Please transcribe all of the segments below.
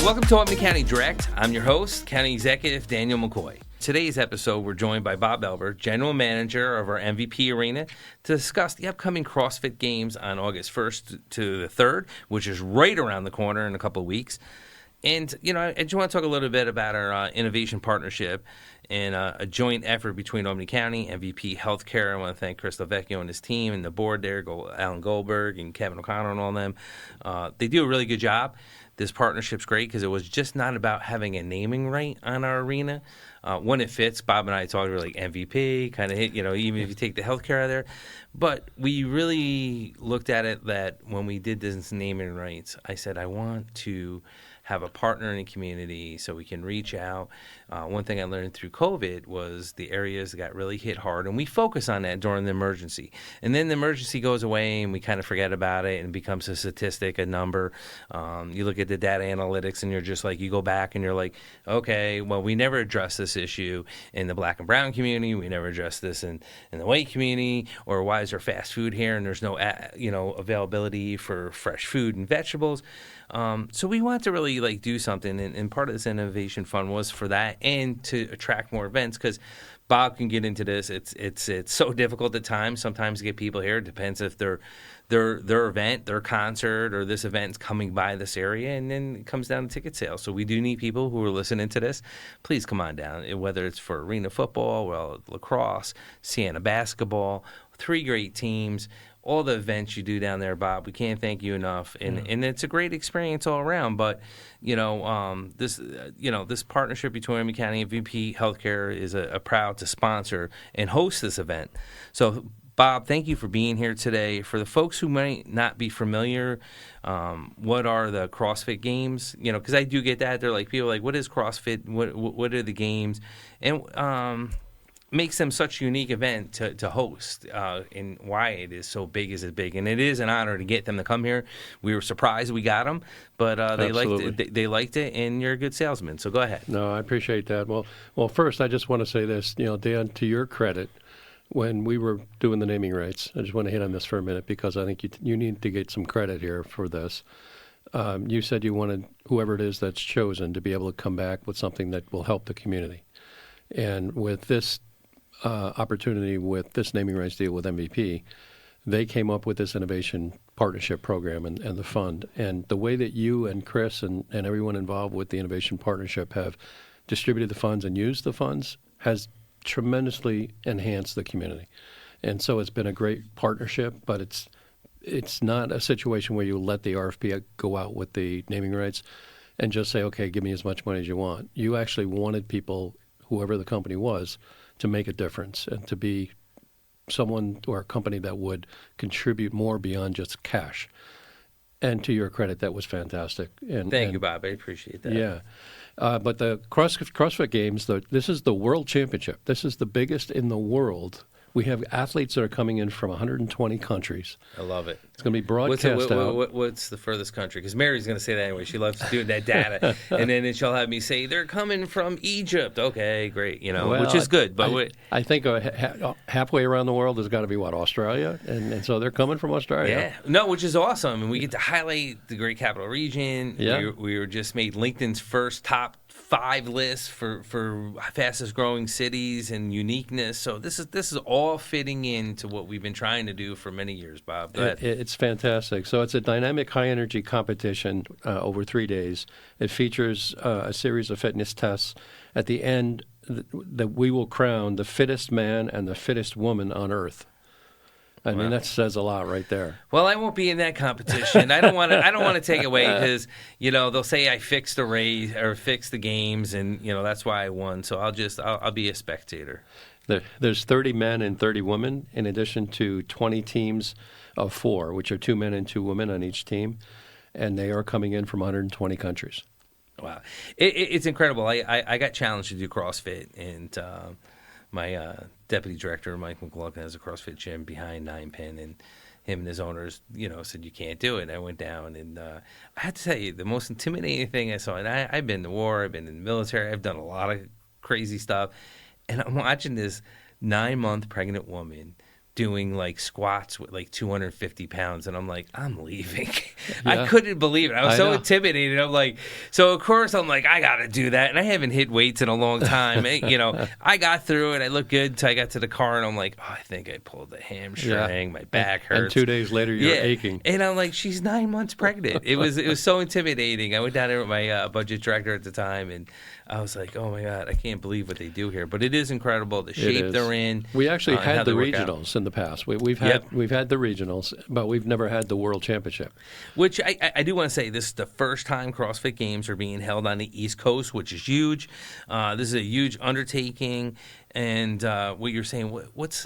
Welcome to Albany County Direct. I'm your host, County Executive Daniel McCoy. Today's episode, we're joined by Bob Belber, General Manager of our MVP Arena, to discuss the upcoming CrossFit Games on August 1st to the 3rd, which is right around the corner in a couple of weeks. And, I just want to talk a little bit about our innovation partnership and a joint effort between Albany County, MVP Healthcare. I want to thank Chris Lavecchio and his team and the board there, Alan Goldberg and Kevin O'Connor and all them. They do a really good job. This partnership's great because it was just not about having a naming right on our arena. When it fits, Bob and I talked about like MVP, kind of hit, even if you take the healthcare out of there. But we really looked at it that when we did this naming rights, I said, I want to have a partner in the community so we can reach out. One thing I learned through COVID was the areas that got really hit hard, and we focus on that during the emergency. And then the emergency goes away, and we kind of forget about it, and it becomes a statistic, a number. You look at the data analytics, and you're just like, you go back, and you're like, okay, well, we never addressed this issue in the black and brown community. We never addressed this in the white community. Or why is there fast food here, and there's no availability for fresh food and vegetables? So we want to really do something, and part of this innovation fund was for that and to attract more events, because Bob can get into this. It's so difficult at times sometimes to get people here. It depends if their event, their concert, or this event's coming by this area, and then it comes down to ticket sales. So we do need people who are listening to this. Please come on down, whether it's for arena football, lacrosse, Siena basketball, 3 great teams. All the events you do down there, Bob, we can't thank you enough, and it's a great experience all around. But this partnership between Albany County and VP Healthcare is a proud to sponsor and host this event. So, Bob, thank you for being here today. For the folks who might not be familiar, what are the CrossFit Games? Because I do get that. They're like, people are like, what is CrossFit? What are the games? And makes them such a unique event to host, and why it is so big as it's big. And it is an honor to get them to come here. We were surprised we got them, but they liked it, and you're a good salesman. So go ahead. No, I appreciate that. Well, first I just want to say this, Dan, to your credit, when we were doing the naming rights, I just want to hit on this for a minute because I think you need to get some credit here for this. You said you wanted whoever it is that's chosen to be able to come back with something that will help the community. And with this opportunity, with this naming rights deal with MVP, they came up with this innovation partnership program and the fund. And the way that you and Chris and everyone involved with the innovation partnership have distributed the funds and used the funds has tremendously enhanced the community. And so it's been a great partnership, but it's not a situation where you let the RFP go out with the naming rights and just say, okay, give me as much money as you want. You actually wanted people, whoever the company was, to make a difference and to be someone or a company that would contribute more beyond just cash. And to your credit, that was fantastic. Thank you, Bob. I appreciate that. Yeah. But the CrossFit Games, this is the World Championship. This is the biggest in the world. We have athletes that are coming in from 120 countries. I love it. It's going to be broadcast out. What's the furthest country? Because Mary's going to say that anyway. She loves doing that data. And then she'll have me say, they're coming from Egypt. Okay, great, which is good. But I think halfway around the world has got to be, Australia? And so they're coming from Australia. Yeah. No, which is awesome. And we get to highlight the Great Capital Region. Yeah. We were just made LinkedIn's first top 5 lists for fastest growing cities and uniqueness. So this is all fitting into what we've been trying to do for many years, Bob. It's fantastic. So it's a dynamic high energy competition over 3 days. It features a series of fitness tests. At the end, that we will crown the fittest man and the fittest woman on earth. I mean, that says a lot right there. Well, I won't be in that competition. I don't want to take away because they'll say I fixed the race or fixed the games, and that's why I won. So I'll be a spectator. There's 30 men and 30 women, in addition to 20 teams of 4, which are 2 men and 2 women on each team, and they are coming in from 120 countries. Wow, it's incredible. I got challenged to do CrossFit, and my deputy director, Mike McLaughlin, has a CrossFit gym behind 9 Pin, and him and his owners, said you can't do it. And I went down, and I have to tell you, the most intimidating thing I saw, and I've been to war, I've been in the military, I've done a lot of crazy stuff, and I'm watching this 9-month pregnant woman doing like squats with like 250 pounds, and I'm like, I'm leaving. Yeah. I couldn't believe it. I was so know. intimidated. I'm like, so of course I'm like, I gotta do that, and I haven't hit weights in a long time. I got through it. I looked good until I got to the car, and I'm like, oh, I think I pulled the hamstring. My back hurts. And 2 days later, you're aching. And I'm like, she's 9 months pregnant. It was so intimidating. I went down there with my budget director at the time, and I was like, oh my God, I can't believe what they do here. But it is incredible the shape they're in. We actually had the regionals in the past. We've had the regionals, but we've never had the World Championship. Which I do want to say, this is the first time CrossFit Games are being held on the East Coast, which is huge. This is a huge undertaking. And what you're saying,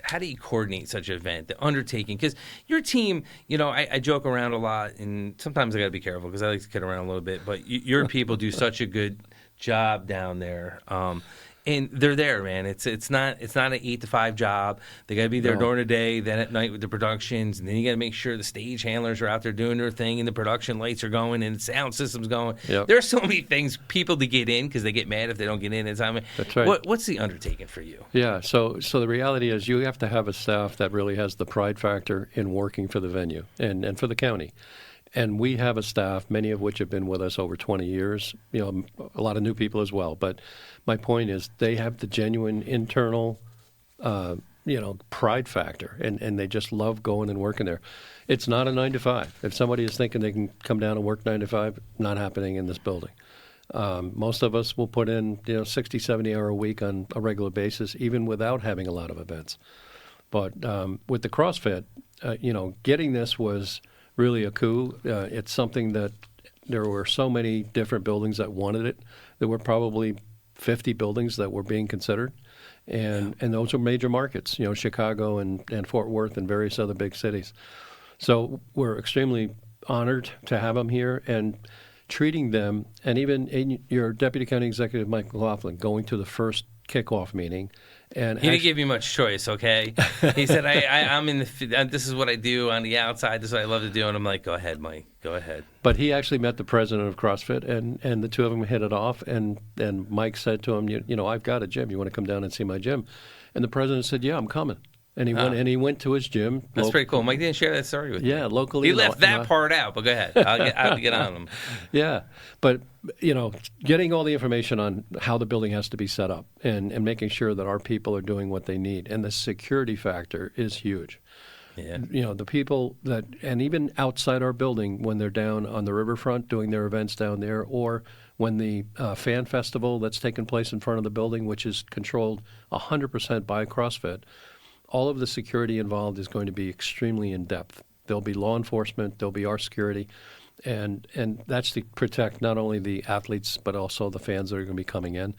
how do you coordinate such an event, the undertaking? Because your team, I joke around a lot, and sometimes I got to be careful because I like to kid around a little bit. But your people do such a good job down there. And they're there, man. It's not an 8 to 5 job. They got to be there during the day, then at night with the productions, and then you got to make sure the stage handlers are out there doing their thing, and the production lights are going, and the sound system's going. Yep. There's so many things people to get in because they get mad if they don't get in. That's right. What's the undertaking for you? Yeah. So the reality is, you have to have a staff that really has the pride factor in working for the venue and for the county. And we have a staff, many of which have been with us over 20 years, a lot of new people as well. But my point is, they have the genuine internal, pride factor, and they just love going and working there. It's not a 9 to 5. If somebody is thinking they can come down and work 9 to 5, not happening in this building. Most of us will put in, 60, 70 hour a week on a regular basis, even without having a lot of events. But with the CrossFit, getting this was really a coup. It's something that there were so many different buildings that wanted it. There were probably 50 buildings that were being considered, and those are major markets, Chicago and Fort Worth and various other big cities. So we're extremely honored to have them here and treating them, and even your Deputy County Executive, Mike McLaughlin, going to the first kickoff meeting. And he didn't give you much choice, okay? He said, I'm in this is what I do on the outside. This is what I love to do. And I'm like, go ahead, Mike. Go ahead. But he actually met the president of CrossFit, and the two of them hit it off. And Mike said to him, I've got a gym. You want to come down and see my gym? And the president said, yeah, I'm coming. And he went to his gym. That's pretty cool. Mike didn't share that story with you. Yeah, locally. He left that part out, but go ahead. I'll get on him. Yeah, but getting all the information on how the building has to be set up and making sure that our people are doing what they need, and the security factor is huge. Yeah. The people and even outside our building, when they're down on the riverfront doing their events down there, or when the fan festival that's taking place in front of the building, which is controlled 100% by CrossFit. All of the security involved is going to be extremely in-depth. There'll be law enforcement, there'll be our security, and that's to protect not only the athletes but also the fans that are going to be coming in.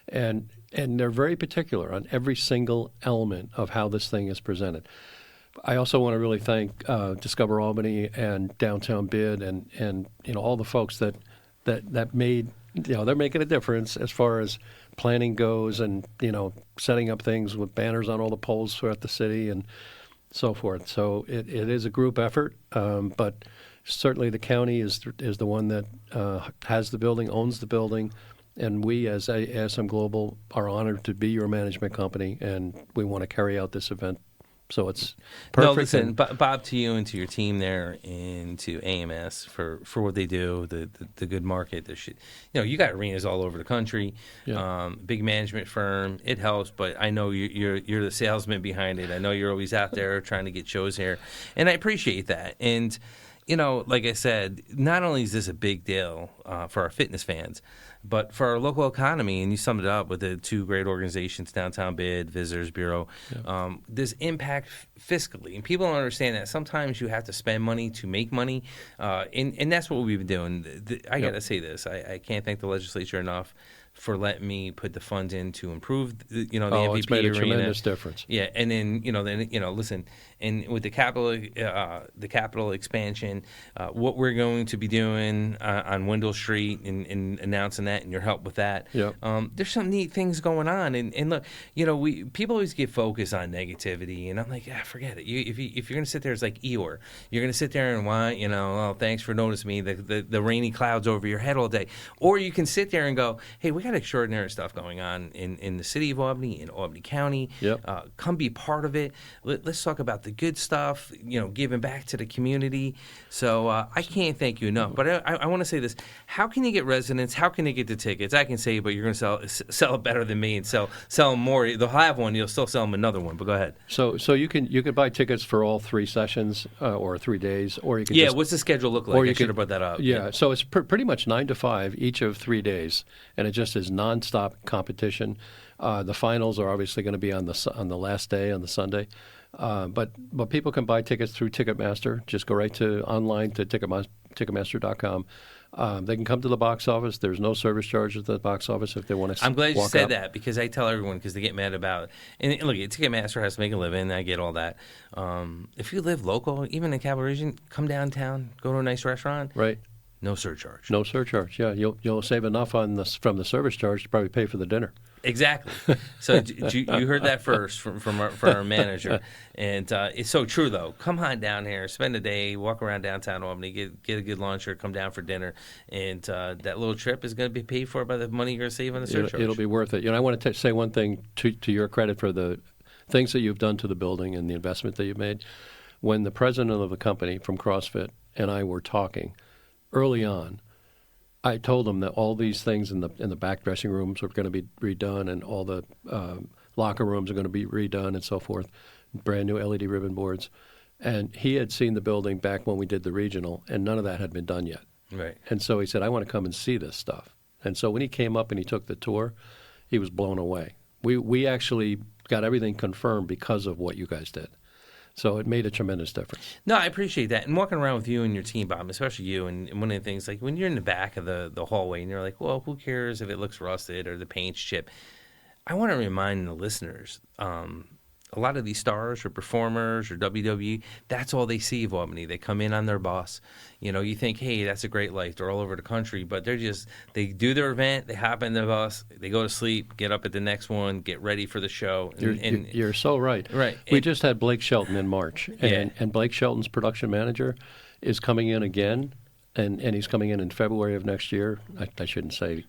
And they're very particular on every single element of how this thing is presented. I also want to really thank Discover Albany and Downtown Bid and all the folks that made, they're making a difference as far as planning goes, and setting up things with banners on all the poles throughout the city and so forth. So it is a group effort, but certainly the county is the one that has the building, owns the building, and we as ASM Global are honored to be your management company, and we want to carry out this event. So it's perfect. No, listen, Bob, to you and to your team there, and to AMS for what they do, the good market. You got arenas all over the country. Yeah. Big management firm. It helps, but I know you're the salesman behind it. I know you're always out there trying to get shows here, and I appreciate that. And like I said, not only is this a big deal for our fitness fans, but for our local economy, and you summed it up with the two great organizations, Downtown Bid, Visitors Bureau, this impact fiscally. And people don't understand that sometimes you have to spend money to make money, and that's what we've been doing. I got to say this. I can't thank the legislature enough for letting me put the funds in to improve, the MVP it's made a arena. Tremendous difference. Yeah, and then listen, and with the capital expansion, what we're going to be doing on Wendell Street and announcing that, and your help with that. Yep. There's some neat things going on, and look, people always get focused on negativity, and I'm like, forget it. If you're going to sit there, it's like Eeyore. You're going to sit there and want, thanks for noticing me, the rainy clouds over your head all day, or you can sit there and go, hey, what we got extraordinary stuff going on in the city of Albany, in Albany County. Yep. Come be part of it. Let's talk about the good stuff, giving back to the community. So I can't thank you enough. But I want to say this. How can you get residents? How can they get the tickets? I can say, but you're going to sell it better than me and sell them more. They'll have one. You'll still sell them another one. But go ahead. So you can buy tickets for all 3 sessions or 3 days, or you can what's the schedule look like? I should have brought that up. Yeah, so it's pretty much 9 to 5 each of 3 days, and it just is nonstop competition. The finals are obviously going to be on the last day, on the Sunday. But people can buy tickets through Ticketmaster. Just go right online to Ticketmaster.com. They can come to the box office. There's no service charge at the box office if they want to. I'm glad you walk said up. that, because I tell everyone, because they get mad about it. And look, Ticketmaster has to make a living. I get all that. If you live local, even in Capital Region, come downtown, go to a nice restaurant. Right. No surcharge. No surcharge. Yeah, you'll save enough from the service charge to probably pay for the dinner. Exactly. So you heard that first from our manager, and it's so true though. Come on down here, spend a day, walk around downtown Albany, get a good lunch, or come down for dinner, and that little trip is going to be paid for by the money you're going to save on the surcharge. It'll be worth it. I want to say one thing to your credit for the things that you've done to the building and the investment that you've made. When the president of the company from CrossFit and I were talking early on, I told him that all these things in the back dressing rooms are going to be redone, and all the locker rooms are going to be redone, and so forth. Brand new LED ribbon boards, and he had seen the building back when we did the regional, and none of that had been done yet. Right. And so he said, "I want to come and see this stuff." And so when he came up and he took the tour, he was blown away. We actually got everything confirmed because of what you guys did. So it made a tremendous difference. No, I appreciate that. And walking around with you and your team, Bob, especially you, and one of the things, like when you're in the back of the hallway and you're like, well, who cares if it looks rusted or the paint's chipped? I want to remind the listeners, a lot of these stars or performers or WWE, that's all they see of Albany. They come in on their bus. You think, hey, that's a great life. They're all over the country, but they do their event, they hop in the bus, they go to sleep, get up at the next one, get ready for the show. You're so right. Right. We just had Blake Shelton in March, and Blake Shelton's production manager is coming in again, and he's coming in February of next year. I shouldn't say.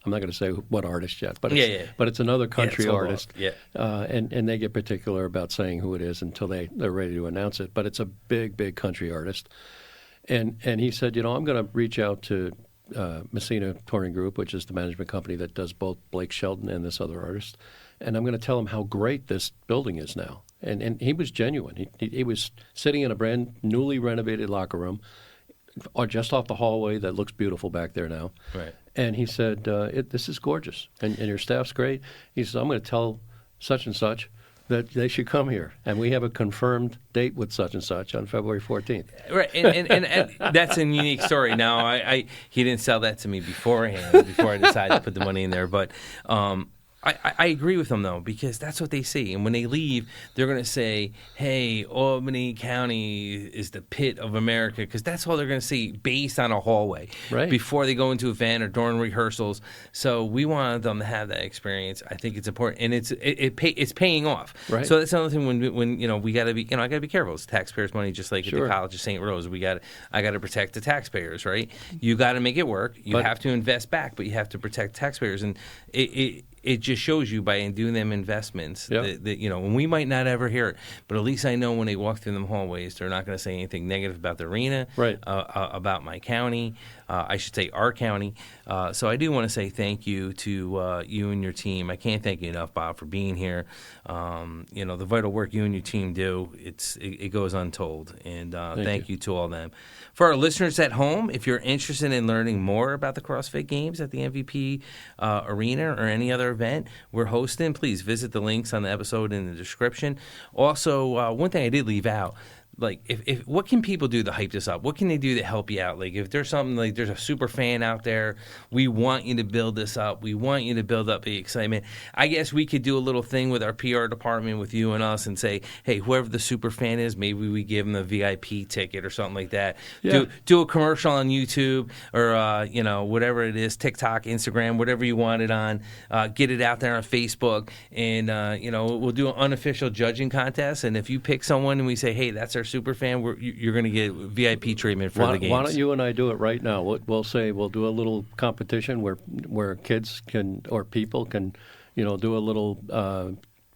I'm not going to say what artist yet, but it's another country artist. Yeah. And they get particular about saying who it is until they're ready to announce it. But it's a big country artist. And he said, I'm going to reach out to Messina Touring Group, which is the management company that does both Blake Shelton and this other artist, and I'm going to tell him how great this building is now. And he was genuine. He was sitting in a brand newly renovated locker room, or just off the hallway that looks beautiful back there now. Right. And he said, this is gorgeous, and your staff's great. He says, I'm going to tell such and such that they should come here. And we have a confirmed date with such and such on February 14th. Right, and that's a unique story. Now, he didn't sell that to me beforehand, before I decided to put the money in there. But I agree with them, though, because that's what they see. And when they leave, they're going to say, hey, Albany County is the pit of America, because that's all they're going to see based on a hallway before they go into an event or during rehearsals. So we wanted them to have that experience. I think it's important, and it's paying off. Right. So that's another thing when we got to be, I got to be careful. It's taxpayers' money, just like at the College of St. Rose. I got to protect the taxpayers, right? You got to make it work. You have to invest back, but you have to protect taxpayers. And it just shows you by doing them investments that and we might not ever hear it, but at least I know when they walk through them hallways, they're not going to say anything negative about the arena, about my county, I should say our county. So I do want to say thank you to you and your team. I can't thank you enough, Bob, for being here. The vital work you and your team do, it goes untold, and thank you to all them. For our listeners at home, if you're interested in learning more about the CrossFit Games at the MVP Arena or any other event we're hosting, please visit the links on the episode in the description. Also, one thing I did leave out, like, if what can people do to hype this up? What can they do to help you out? Like, if there's something, like there's a super fan out there, we want you to build this up. We want you to build up the excitement. I guess we could do a little thing with our PR department, with you and us, and say, hey, whoever the super fan is, maybe we give them a VIP ticket or something like that. Yeah. Do a commercial on YouTube or, whatever it is, TikTok, Instagram, whatever you want it on. Get it out there on Facebook, and, we'll do an unofficial judging contest. And if you pick someone and we say, hey, that's our super fan, you're going to get VIP treatment for the games. Why don't you and I do it right now? We'll say we'll do a little competition where kids can or people can, do a little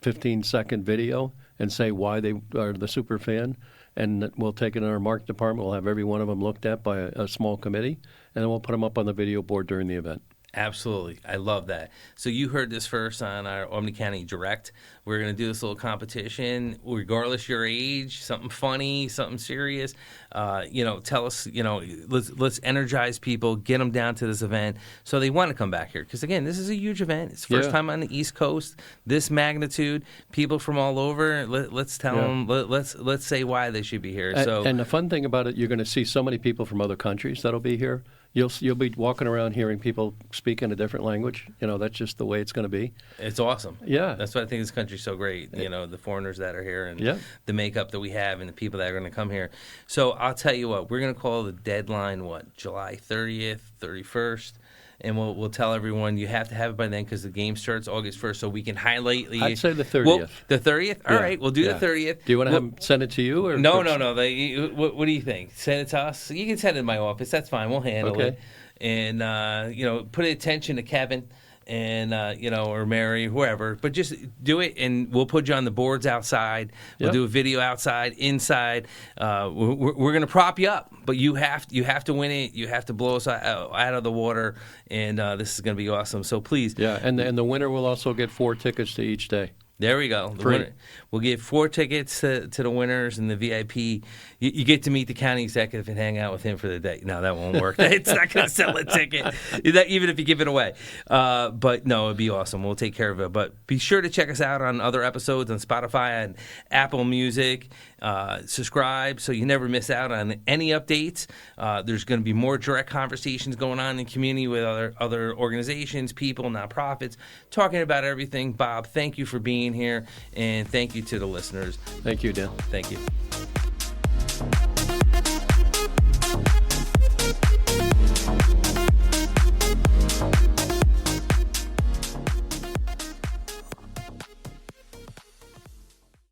15-second video and say why they are the super fan, and we'll take it in our marketing department. We'll have every one of them looked at by a small committee, and then we'll put them up on the video board during the event. Absolutely. I love that. So you heard this first on our Albany County Direct. We're going to do this little competition, regardless your age, something funny, something serious. Tell us, let's energize people, get them down to this event so they want to come back here. Because, again, this is a huge event. It's the first time on the East Coast, this magnitude, people from all over. Let's tell them, let's say why they should be here. And the fun thing about it, you're going to see so many people from other countries that'll be here. You'll be walking around hearing people speak in a different language. That's just the way it's going to be. It's awesome. Yeah. That's why I think this country's so great. The foreigners that are here and the makeup that we have and the people that are going to come here. So I'll tell you what, we're going to call the deadline, July 30th, 31st. And we'll tell everyone you have to have it by then because the game starts August 1st, so we can highlight. I'd say the 30th. Well, the 30th? All right, we'll do the 30th. Do you want to have them send it to you? Or No. What do you think? Send it to us? You can send it in my office. That's fine. We'll handle it. And, put attention to Kevin and, or Mary, whoever. But just do it, and we'll put you on the boards outside. We'll do a video outside, inside. We're going to prop you up, but you have to win it. You have to blow us out of the water, and this is going to be awesome. So please. Yeah, and the winner will also get 4 tickets to each day. There we go. We'll give 4 tickets to the winners and the VIP. You get to meet the county executive and hang out with him for the day. No, that won't work. It's not going to sell a ticket, even if you give it away. But no, it'd be awesome. We'll take care of it. But be sure to check us out on other episodes on Spotify and Apple Music. Subscribe so you never miss out on any updates. There's going to be more direct conversations going on in the community with other organizations, people, nonprofits, talking about everything. Bob, thank you for being here, and thank you to the listeners. Thank you, Dan. Thank you.